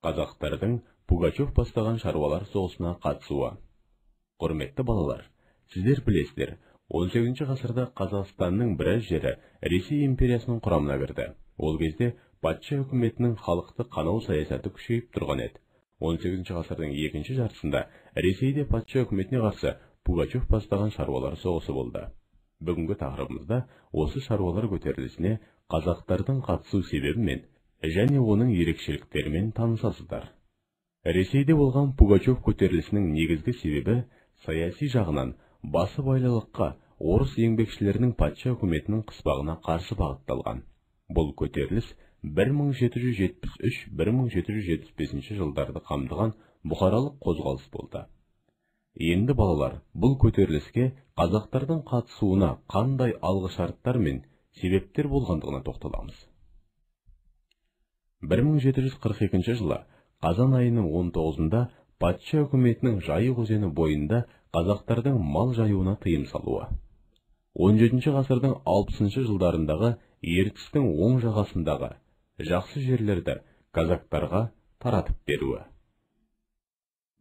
Қазақтардың Пугачев бастаған шаруалар соғысына қатысуы. Құрметті балалар, сіздер білесіздер, 18 ғасырда Қазақстанның біраз жері Ресей империясының құрамына кірді. Ол кезде патша үкіметінің халықты қанау саясаты күшейіп тұрған еді. 18 ғасырдың екінші жартысында Ресейде патша үкіметіне қарсы Пугачев бастаған шаруалар соғысы болды. Бүгінгі тақырыбымызда осы шаруалар көтерілісіне қазақтардың қатысу себебімен және оның ерекшеліктерімен танысасыздар. Ресейде болған Пугачев көтерілісінің негізгі себебі саяси жағынан басыбайлылыққа, орыс еңбекшілерінің патша үкіметінің қыспағына қарсы бағытталған. Бұл көтеріліс 1773-1775 жылдарды қамтыған бұқаралық қозғалыс болды. Енді балалар, бұл көтеріліске қазақтардың қатысуына қандай алғышарттар мен себептер болғандығына тоқталамыз. 1742 жылы қазан айының 19-ында патша үкіметінің Жайық өзені бойында қазақтардың мал жаюына тыйым салуы. 17 ғасырдың 60 жылдарындағы Ертістің оң жағасындағы жақсы жерлерді казактарға таратып беруі.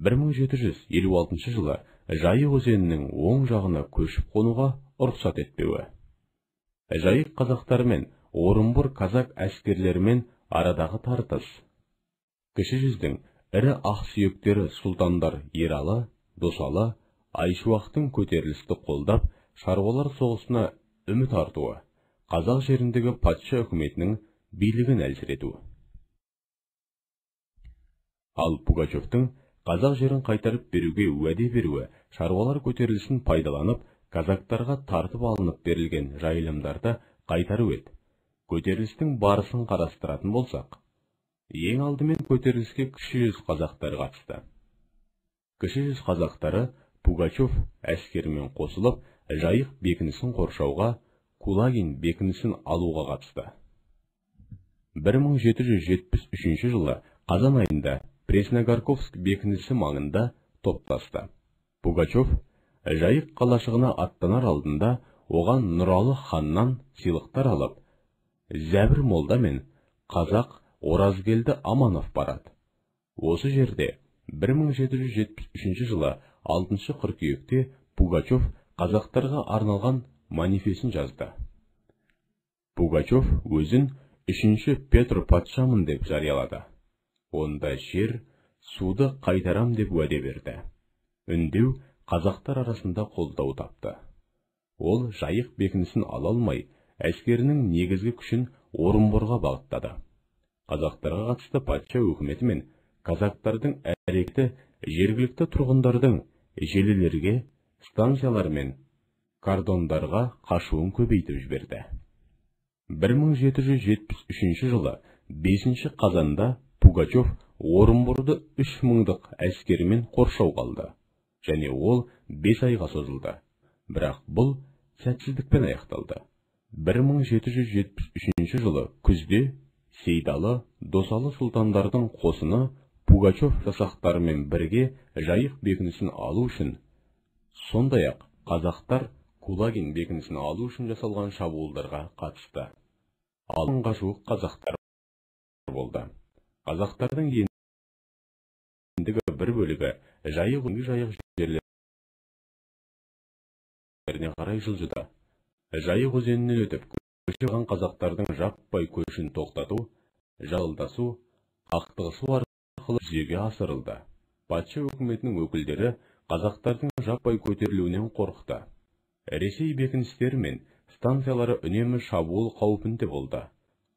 1756 жылы Жайық өзенінің оң жағына көшіп қонуға рұқсат етпеуі. Жайық қазақтары мен Орынбор казак әскерлерімен арадағы тартыс. Кіші жүздің ірі ақсүйектері сұлтандар Ералы, Досалы, Айшуақтың көтерілісті қолдап, шаруалар соғысына үміт артуы, қазақ жеріндегі патша үкіметінің билігін әлсіретуі. Ал Пугачевтің қазақ жерін қайтарып беруге уәде беруі, шаруалар көтерілісін пайдаланып, казактарға тартып алынып берілген жайылымдарды қайтару еді. Көтерілістің барысын қарастыратын болсақ, ең алдымен көтеріліске кіші жүз қазақтары қатысты. Кіші жүз қазақтары Пугачев әскерімен қосылып, Жайық бекінісін қоршауға, Кулагин бекінісін алуға қатысты. 1773 жылы қазан айында Пресногорковск бекінісі маңында топтасты. Пугачев Жайық қалашығына аттанар алдында оған Нұралы ханнан сыйлықтар алып, Зәбір молда мен қазақ Оразгелді Аманов барады. Осы жерде 1773 жылы 6 қыркүйекте Пугачев қазақтарға арналған манифесін жазды. Пугачев өзін 3-ші Петр патшамын деп жариялады. Онда жер, суды қайтарам деп уәде берді. Үндеу қазақтар арасында қолдау тапты. Ол Жайық бекінісін ала алмай, әскерінің негізгі күшін Орынборға бағыттады. Қазақтарға қатысты патша өкіметі мен казактардың әрекеті жергілікті тұрғындардың желілерге, станциялар мен кордондарға қашуын көбейтіп жіберді. 1773 жылы 5 қазанда Пугачев Орынборды 3000-дық әскерімен қоршауға алды, және ол 5 айға созылды. Бірақ бұл сәтсіздікпен аяқталды. 1773 жылы күзде Сейдалы, Досалы сұлтандардың қосыны Пугачев жасақтарымен бірге Жайық бекінісін алу үшін, сондай-ақ қазақтар Кулагин бекінісін алу үшін жасалған шабуылдарға қатысты. 1000-ға жуық қазақтар болды. Қазақтардың ендігі бір бөлігі Жайық жерлеріне қарай жылжыды. Жайық өзенінен өтіп көшіп қазақтардың жаппай көшін тоқтату, жалдасу, қақтығысу арқылы жүзеге асырылды. Патша өкіметінің өкілдері қазақтардың жаппай көтерілуінен қорықты. Ресей бекіністері мен станциялары үнемі шабуыл қаупінде болды.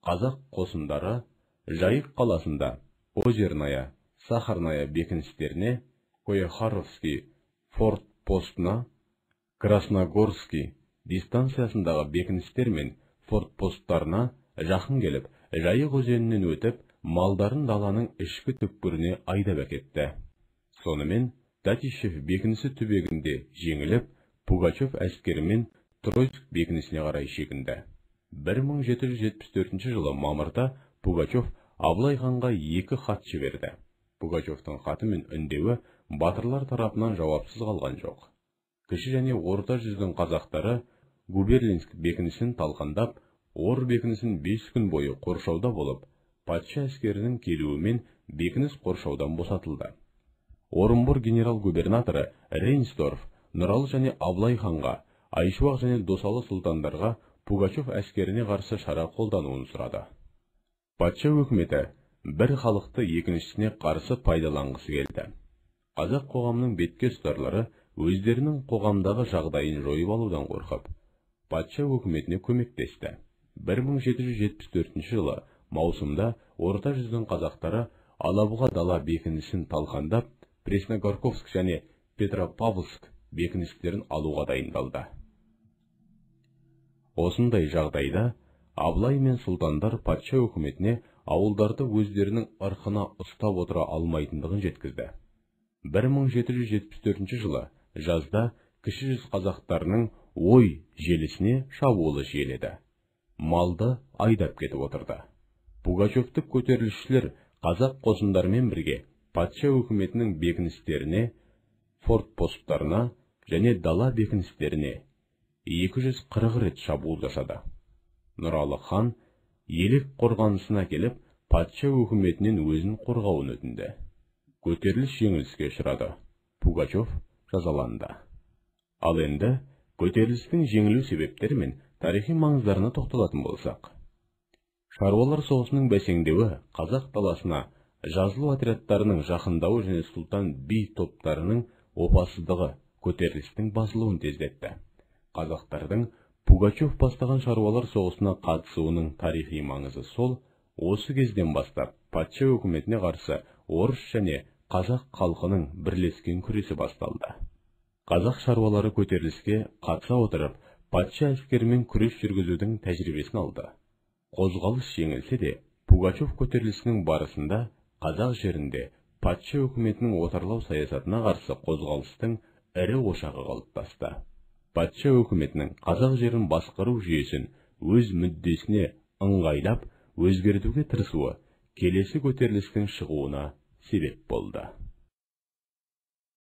Қазақ қосындары Жайық қаласында Озерная, Сахарная бекіністеріне, Коехаровский форт постына, Красногорский дистанциясындағы бекіністер мен фортпосттарына жақын келіп, Жайық өзенінен өтіп, малдарын даланың ішкі түкпіріне айдап әкетті. Сонымен Татищев бекінісі түбегінде жеңіліп, Пугачев әскерімен Тройск бекінісіне қарай шегінді. 1774 жылы мамырда Пугачев Абылай ханға 2 хат жіберді. Пугачевтың хаты мен үндеуі батырлар тарапынан жауапсыз қалған жоқ. Кіші және орта жүздің қазақтары Губерлинск бекінісін талқандап, Ор бекінісін 5 күн бойы қоршауда болып, патша әскерінің келуімен бекініс қоршаудан босатылды. Орынбор генерал-губернаторы Рейнсдорф Нұралы және Абылай ханға, Айшуақ және Досалы сұлтандарға Пугачев әскеріне қарсы шара қолдануын сұрады. Патша өкіметі бір халықты екіншісіне қарсы пайдаланғысы келді. Қазақ қоғамының бетке ұстарлары өздерінің қоғамдағы жағдайын жойып алудан қорқып, патша өкіметіне көмектесті. 1774 жылы маусымда орта жүздің қазақтары Алабұға дала бекінісін талқандап, Пресногорковск және Петропавловск бекіністерін алуға дайындалды. Осындай жағдайда Абылай мен сұлтандар патша өкіметіне ауылдарды өздерінің ырқына ұстап отыра алмайтындығын жеткізді. 1774 жылы жазда кіші жүз қазақтарының Ой желісіне шабуылы жиіледі. Малды айдап кетіп отырды. Пугачевтік көтерілісшілер қазақ қосындармен бірге патша өкіметінің бекіністеріне, фортпосттарына және дала бекіністеріне 240 рет шабуыл жасады. Нұралы хан Елек қорғанысына келіп, патша өкіметінен өзін қорғауын өтінді. Көтеріліс жеңіліске ұшырады. Пугачев жазаланды. Ал енді көтерілістің жеңілу себептері мен тарихи маңыздарына тоқталатын болсақ. Шаруалар соғысының бәсеңдеуі қазақ даласына жазылу отрядтарының жақындауы және сұлтан би топтарының опасыздығы көтерілістің басылуын тездетті. Қазақтардың Пугачев бастаған шаруалар соғысына қатысуының тарихи маңызы сол, осы кезден бастап патша өкіметіне қарсы орыс және қазақ халқының бірлескен күресі басталды. Қазақ шаруалары көтеріліске қатыса отырып, патша әскерімен күрес жүргізудің тәжірибесін алды. Қозғалыс жеңілсе де, Пугачев көтерілісінің барысында қазақ жерінде патша өкіметінің отарлау саясатына қарсы қозғалыстың ірі ошағы қалыптасты. Патша өкіметінің қазақ жерін басқару жүйесін өз мүддесіне ыңғайлап өзгертуге тырысуы келесі көтерілістің шығуына себеп болды.